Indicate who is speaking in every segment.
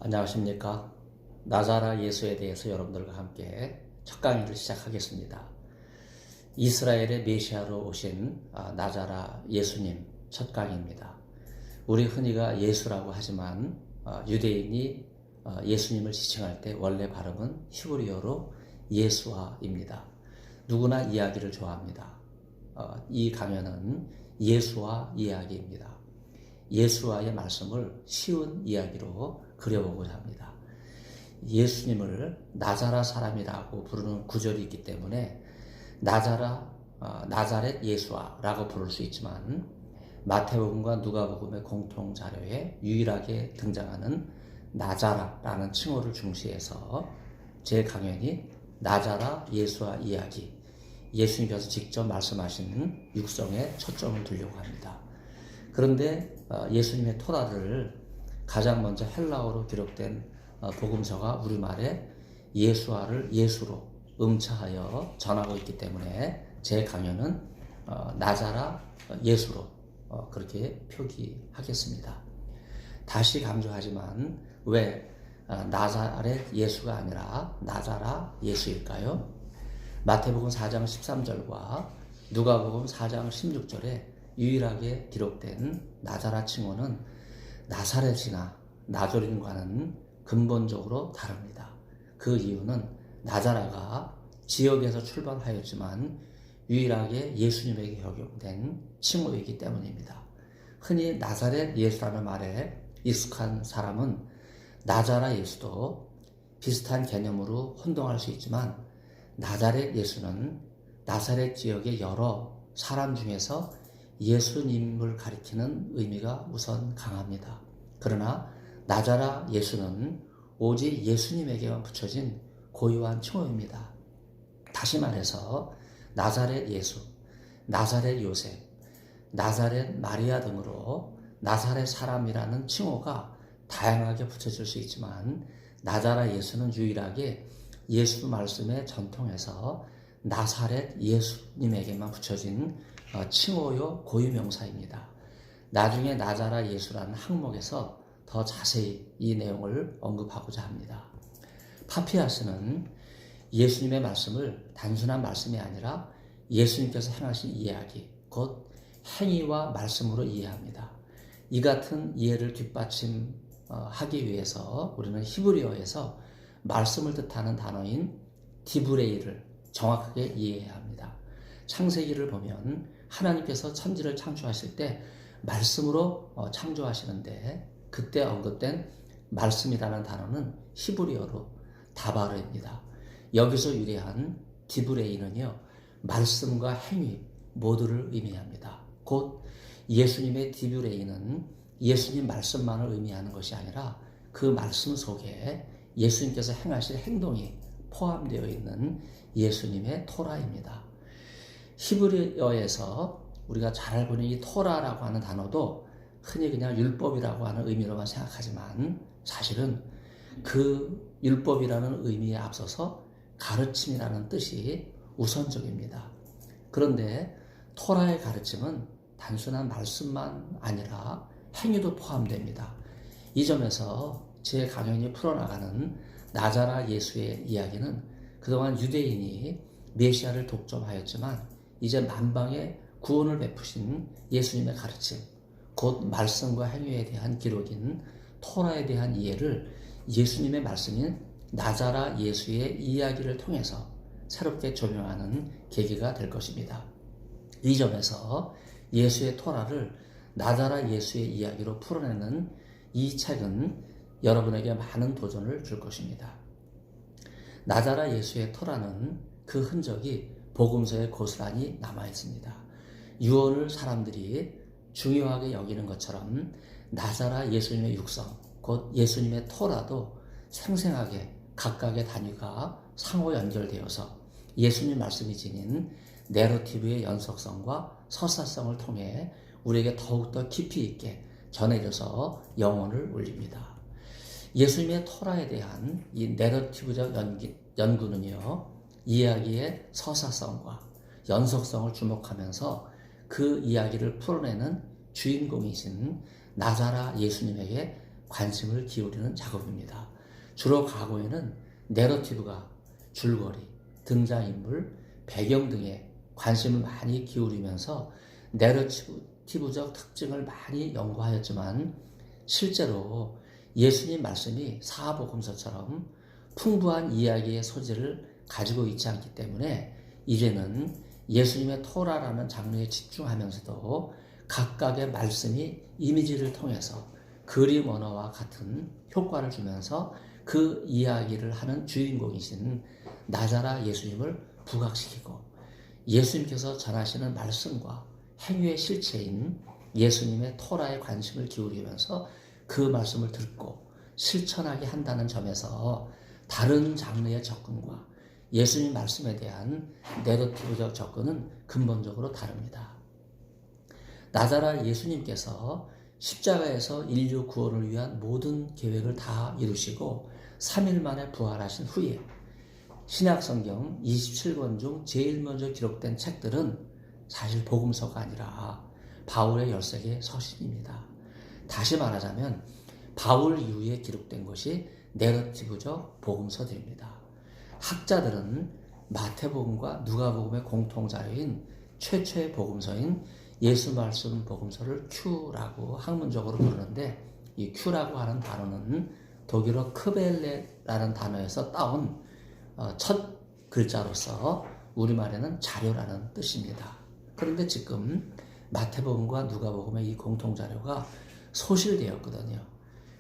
Speaker 1: 안녕하십니까. 나자라 예수에 대해서 여러분들과 함께 첫 강의를 시작하겠습니다. 이스라엘의 메시아로 오신 나자라 예수님 첫 강의입니다. 우리 흔히가 예수라고 하지만 유대인이 예수님을 지칭할 때 원래 발음은 히브리어로 예수아입니다. 누구나 이야기를 좋아합니다. 이 강연은 예수아 이야기입니다. 예수와의 말씀을 쉬운 이야기로 그려보고자 합니다. 예수님을 나자라 사람이라고 부르는 구절이 있기 때문에 나자렛 예수와라고 부를 수 있지만 마태복음과 누가복음의 공통 자료에 유일하게 등장하는 나자라라는 칭호를 중시해서 제 강연이 나자라 예수와 이야기, 예수님께서 직접 말씀하신 육성에 초점을 두려고 합니다. 그런데 예수님의 토라를 가장 먼저 헬라어로 기록된 복음서가 우리말에 예수아를 예수로 음차하여 전하고 있기 때문에 제 강연은 나자라 예수로 그렇게 표기하겠습니다. 다시 강조하지만 왜 나자렛 예수가 아니라 나자라 예수일까요? 마태복음 4장 13절과 누가복음 4장 16절에 유일하게 기록된 나자라 칭호는 나사렛이나 나조림과는 근본적으로 다릅니다. 그 이유는 나자라가 지역에서 출발하였지만 유일하게 예수님에게 적용된 칭호이기 때문입니다. 흔히 나사렛 예수라는 말에 익숙한 사람은 나자라 예수도 비슷한 개념으로 혼동할 수 있지만 나자렛 예수는 나사렛 지역의 여러 사람 중에서 예수님을 가리키는 의미가 우선 강합니다. 그러나 나자라 예수는 오직 예수님에게만 붙여진 고유한 칭호입니다. 다시 말해서 나자렛 예수, 나자렛 요셉, 나자렛 마리아 등으로 나사렛 사람이라는 칭호가 다양하게 붙여질 수 있지만 나자라 예수는 유일하게 예수 말씀의 전통에서 나사렛 예수님에게만 붙여진 칭호요 고유명사입니다. 나중에 나자라 예수라는 항목에서 더 자세히 이 내용을 언급하고자 합니다. 파피아스는 예수님의 말씀을 단순한 말씀이 아니라 예수님께서 행하신 이야기, 곧 행위와 말씀으로 이해합니다. 이 같은 이해를 뒷받침하기 위해서 우리는 히브리어에서 말씀을 뜻하는 단어인 디브레이를 정확하게 이해해야 합니다. 창세기를 보면 하나님께서 천지를 창조하실 때 말씀으로 창조하시는데 그때 언급된 말씀이라는 단어는 히브리어로 다바르입니다. 여기서 유래한 디브레이는요, 말씀과 행위 모두를 의미합니다. 곧 예수님의 디브레이는 예수님 말씀만을 의미하는 것이 아니라 그 말씀 속에 예수님께서 행하실 행동이 포함되어 있는 예수님의 토라입니다. 히브리어에서 우리가 잘 알고 있는 이 토라라고 하는 단어도 흔히 그냥 율법이라고 하는 의미로만 생각하지만 사실은 그 율법이라는 의미에 앞서서 가르침이라는 뜻이 우선적입니다. 그런데 토라의 가르침은 단순한 말씀만 아니라 행위도 포함됩니다. 이 점에서 제 강연이 풀어나가는 나자라 예수의 이야기는 그동안 유대인이 메시아를 독점하였지만 이제 만방에 구원을 베푸신 예수님의 가르침, 곧 말씀과 행위에 대한 기록인 토라에 대한 이해를 예수님의 말씀인 나자라 예수의 이야기를 통해서 새롭게 조명하는 계기가 될 것입니다. 이 점에서 예수의 토라를 나자라 예수의 이야기로 풀어내는 이 책은 여러분에게 많은 도전을 줄 것입니다. 나자라 예수의 토라는 그 흔적이 복음서에 고스란히 남아있습니다. 유언을 사람들이 중요하게 여기는 것처럼 나자라 예수님의 육성, 곧 예수님의 토라도 생생하게 각각의 단위가 상호 연결되어서 예수님 말씀이 지닌 내러티브의 연속성과 서사성을 통해 우리에게 더욱더 깊이 있게 전해져서 영혼을 울립니다. 예수님의 토라에 대한 이 내러티브적 연구는요, 이야기의 서사성과 연속성을 주목하면서 그 이야기를 풀어내는 주인공이신 나자라 예수님에게 관심을 기울이는 작업입니다. 주로 과거에는 내러티브가 줄거리, 등장인물, 배경 등에 관심을 많이 기울이면서 내러티브적 특징을 많이 연구하였지만 실제로 예수님 말씀이 사복음서처럼 풍부한 이야기의 소재를 가지고 있지 않기 때문에 이제는 예수님의 토라라는 장르에 집중하면서도 각각의 말씀이 이미지를 통해서 그림 언어와 같은 효과를 주면서 그 이야기를 하는 주인공이신 나자라 예수님을 부각시키고 예수님께서 전하시는 말씀과 행위의 실체인 예수님의 토라에 관심을 기울이면서 그 말씀을 듣고 실천하게 한다는 점에서 다른 장르의 접근과 예수님 말씀에 대한 내러티브적 접근은 근본적으로 다릅니다. 나자라 예수님께서 십자가에서 인류 구원을 위한 모든 계획을 다 이루시고 3일 만에 부활하신 후에 신약성경 27권 중 제일 먼저 기록된 책들은 사실 복음서가 아니라 바울의 13개 서신입니다. 다시 말하자면 바울 이후에 기록된 것이 내러티브적 복음서들입니다. 학자들은 마태복음과 누가복음의 공통자료인 최초의 복음서인 예수 말씀 복음서를 Q라고 학문적으로 부르는데 이 Q라고 하는 단어는 독일어 크벨레라는 단어에서 따온 첫 글자로서 우리말에는 자료라는 뜻입니다. 그런데 지금 마태복음과 누가복음의 이 공통자료가 소실되었거든요.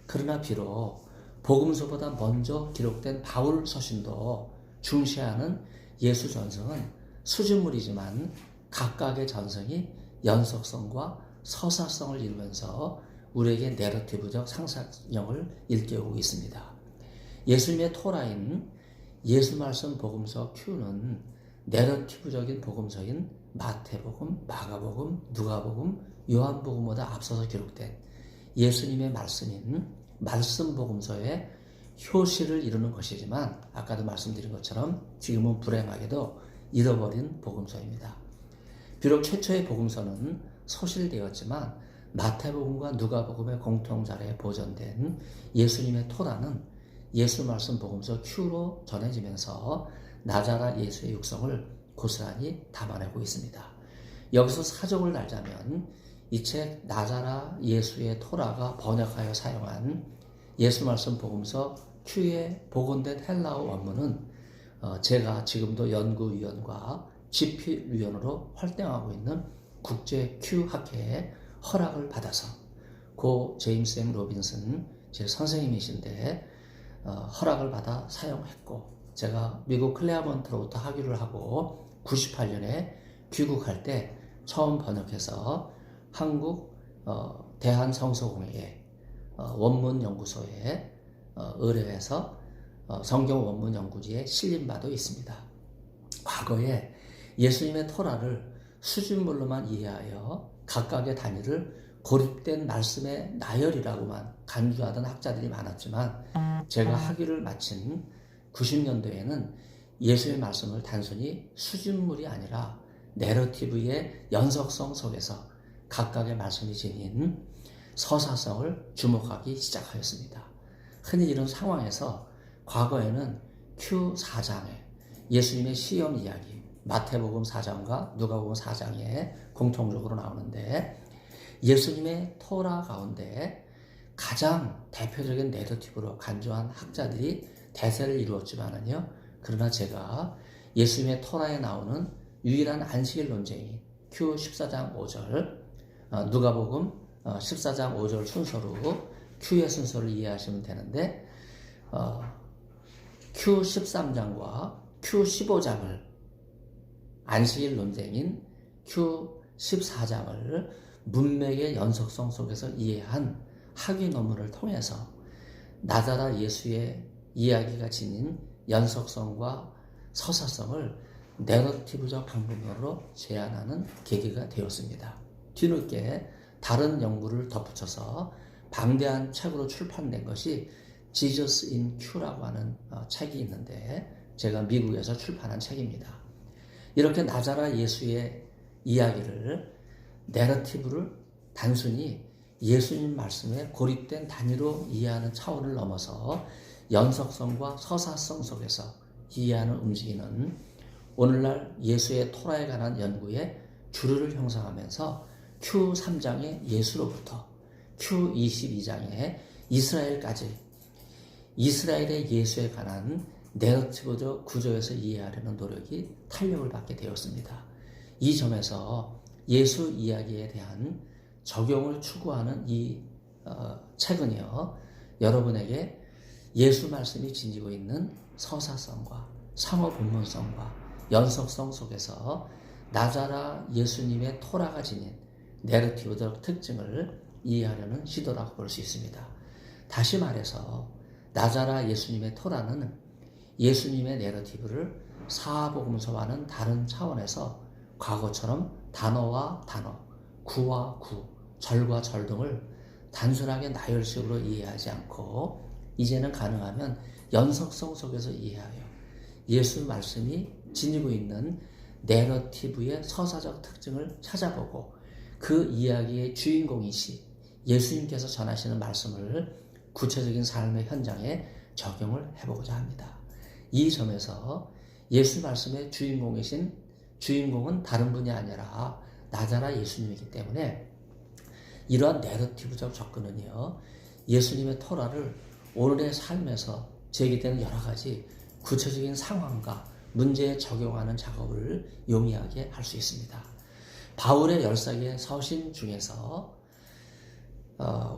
Speaker 1: 그러나 비록 복음서보다 먼저 기록된 바울 서신도 중시하는 예수 전성은 수준물이지만 각각의 전성이 연속성과 서사성을 이루면서 우리에게 내러티브적 상상력을 일깨우고 있습니다. 예수님의 토라인 예수 말씀 복음서 Q는 내러티브적인 복음서인 마태복음, 마가복음, 누가복음, 요한복음보다 앞서서 기록된 예수님의 말씀인 말씀 복음서의 효시를 이루는 것이지만 아까도 말씀드린 것처럼 지금은 불행하게도 잃어버린 복음서입니다. 비록 최초의 복음서는 소실되었지만 마태복음과 누가복음의 공통자료에 보존된 예수님의 토라는 예수 말씀 복음서 Q로 전해지면서 나자라 예수의 육성을 고스란히 담아내고 있습니다. 여기서 사정을 알자면 이 책 나자라 예수의 토라가 번역하여 사용한 예수 말씀 복음서 Q에 복원된 헬라어 원문은 제가 지금도 연구위원과 집필위원으로 활동하고 있는 국제 Q 학회에 허락을 받아서 고 제임스 M 로빈슨 제 선생님이신데 허락을 받아 사용했고 제가 미국 클레어몬트로부터 학위를 하고 98년에 귀국할 때 처음 번역해서 한국 대한성서공회 원문연구소에 의뢰해서 성경 원문 연구지에 실린 바도 있습니다. 과거에 예수님의 토라를 수준물로만 이해하여 각각의 단위를 고립된 말씀의 나열이라고만 간주하던 학자들이 많았지만 제가 학위를 마친 90년도에는 예수의 말씀을 단순히 수준물이 아니라 내러티브의 연속성 속에서 각각의 말씀이 지닌 서사성을 주목하기 시작하였습니다. 흔히 이런 상황에서 과거에는 Q4장에 예수님의 시험 이야기, 마태복음 4장과 누가복음 4장에 공통적으로 나오는데 예수님의 토라 가운데 가장 대표적인 내러티브로 간주한 학자들이 대세를 이루었지만은요. 그러나 제가 예수님의 토라에 나오는 유일한 안식일 논쟁이 Q14장 5절, 누가복음 14장 5절 순서로 Q의 순서를 이해하시면 되는데 Q13장과 Q15장을 안식일 논쟁인 Q14장을 문맥의 연속성 속에서 이해한 학위 논문을 통해서 나자라 예수의 이야기가 지닌 연속성과 서사성을 내러티브적 방법으로 제안하는 계기가 되었습니다. 뒤늦게 다른 연구를 덧붙여서 방대한 책으로 출판된 것이 Jesus in Q라고 하는 책이 있는데 제가 미국에서 출판한 책입니다. 이렇게 나자라 예수의 이야기를 내러티브를 단순히 예수님 말씀에 고립된 단위로 이해하는 차원을 넘어서 연속성과 서사성 속에서 이해하는 움직이는 오늘날 예수의 토라에 관한 연구의 주류를 형성하면서 Q3장의 예수로부터 Q22장의 이스라엘까지 이스라엘의 예수에 관한 내러티브적 구조에서 이해하려는 노력이 탄력을 받게 되었습니다. 이 점에서 예수 이야기에 대한 적용을 추구하는 이 책은요, 여러분에게 예수 말씀이 지니고 있는 서사성과 상호 본문성과 연속성 속에서 나자라 예수님의 토라가 지닌 내러티브적 특징을 이해하려는 시도라고 볼 수 있습니다. 다시 말해서 나자라 예수님의 토라는 예수님의 내러티브를 사복음서와는 다른 차원에서 과거처럼 단어와 단어, 구와 구, 절과 절 등을 단순하게 나열식으로 이해하지 않고 이제는 가능하면 연속성 속에서 이해하여 예수 말씀이 지니고 있는 내러티브의 서사적 특징을 찾아보고 그 이야기의 주인공이시 예수님께서 전하시는 말씀을 구체적인 삶의 현장에 적용을 해보고자 합니다. 이 점에서 예수 말씀의 주인공은 다른 분이 아니라 나자라 예수님이기 때문에 이러한 내러티브적 접근은요, 예수님의 토라를 오늘의 삶에서 제기되는 여러 가지 구체적인 상황과 문제에 적용하는 작업을 용이하게 할 수 있습니다. 바울의 10사기의 서신 중에서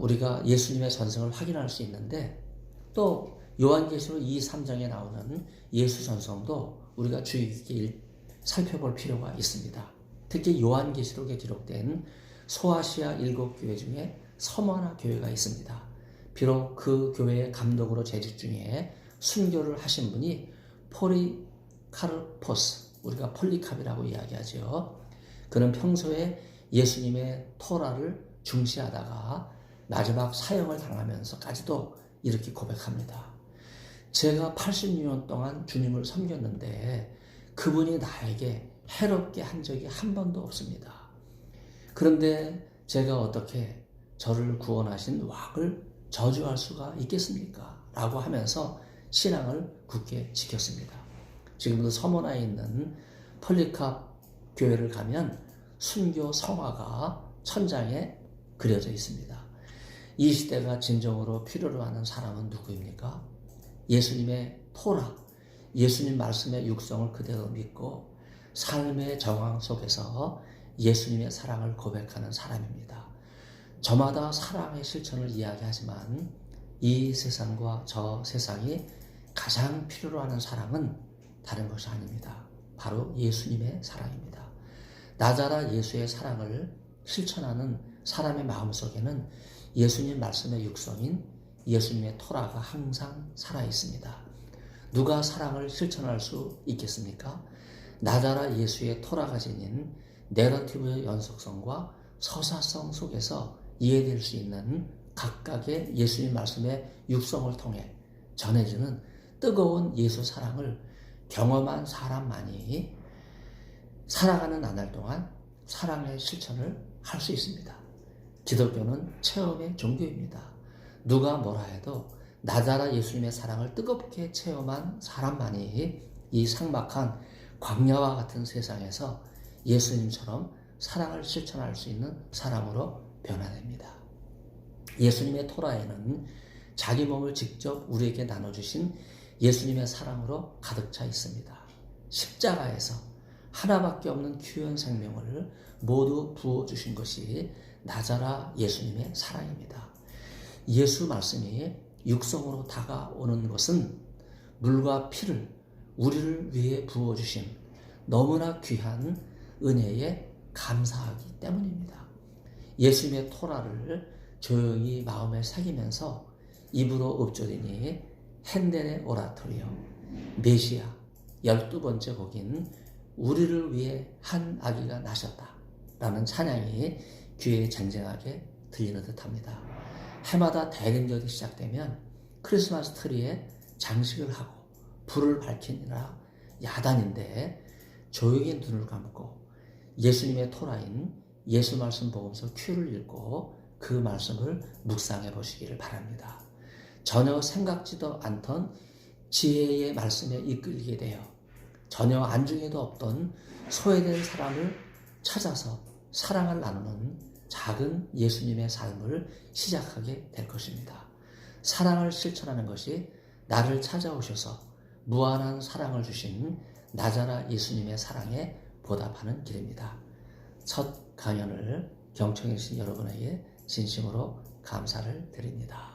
Speaker 1: 우리가 예수님의 전승을 확인할 수 있는데 또 요한계시록 2, 3장에 나오는 예수 전성도 우리가 주의 깊게 살펴볼 필요가 있습니다. 특히 요한계시록에 기록된 소아시아 7교회 중에 서머나 교회가 있습니다. 비록 그 교회의 감독으로 재직 중에 순교를 하신 분이 폴리카르포스, 우리가 폴리캅이라고 이야기하죠. 그는 평소에 예수님의 토라를 중시하다가 마지막 사형을 당하면서까지도 이렇게 고백합니다. 제가 86년 동안 주님을 섬겼는데 그분이 나에게 해롭게 한 적이 한 번도 없습니다. 그런데 제가 어떻게 저를 구원하신 왕을 저주할 수가 있겠습니까? 라고 하면서 신앙을 굳게 지켰습니다. 지금도 서머나에 있는 폴리캅 교회를 가면 순교 성화가 천장에 그려져 있습니다. 이 시대가 진정으로 필요로 하는 사람은 누구입니까? 예수님의 토라, 예수님 말씀의 육성을 그대로 믿고 삶의 정황 속에서 예수님의 사랑을 고백하는 사람입니다. 저마다 사랑의 실천을 이야기하지만 이 세상과 저 세상이 가장 필요로 하는 사랑은 다른 것이 아닙니다. 바로 예수님의 사랑입니다. 나자라 예수의 사랑을 실천하는 사람의 마음속에는 예수님 말씀의 육성인 예수님의 토라가 항상 살아있습니다. 누가 사랑을 실천할 수 있겠습니까? 나자라 예수의 토라가 지닌 내러티브의 연속성과 서사성 속에서 이해될 수 있는 각각의 예수님 말씀의 육성을 통해 전해지는 뜨거운 예수 사랑을 경험한 사람만이 살아가는 나날 동안 사랑의 실천을 할 수 있습니다. 기독교는 체험의 종교입니다. 누가 뭐라 해도 나자라 예수님의 사랑을 뜨겁게 체험한 사람만이 이 삭막한 광야와 같은 세상에서 예수님처럼 사랑을 실천할 수 있는 사람으로 변화됩니다. 예수님의 토라에는 자기 몸을 직접 우리에게 나눠주신 예수님의 사랑으로 가득 차 있습니다. 십자가에서 하나밖에 없는 귀한 생명을 모두 부어주신 것이 나자라 예수님의 사랑입니다. 예수 말씀이 육성으로 다가오는 것은 물과 피를 우리를 위해 부어주신 너무나 귀한 은혜에 감사하기 때문입니다. 예수님의 토라를 조용히 마음에 새기면서 입으로 읊조리니 핸델의 오라토리오, 메시아 12번째 곡인 우리를 위해 한 아기가 나셨다 라는 찬양이 귀에 쟁쟁하게 들리는 듯합니다. 해마다 대림절이 시작되면 크리스마스 트리에 장식을 하고 불을 밝히느라 야단인데 조용히 눈을 감고 예수님의 토라인 예수 말씀 복음서 Q를 읽고 그 말씀을 묵상해 보시기를 바랍니다. 전혀 생각지도 않던 지혜의 말씀에 이끌리게 되어 전혀 안중에도 없던 소외된 사람을 찾아서 사랑을 나누는 작은 예수님의 삶을 시작하게 될 것입니다. 사랑을 실천하는 것이 나를 찾아오셔서 무한한 사랑을 주신 나자라 예수님의 사랑에 보답하는 길입니다. 첫 강연을 경청해 주신 여러분에게 진심으로 감사를 드립니다.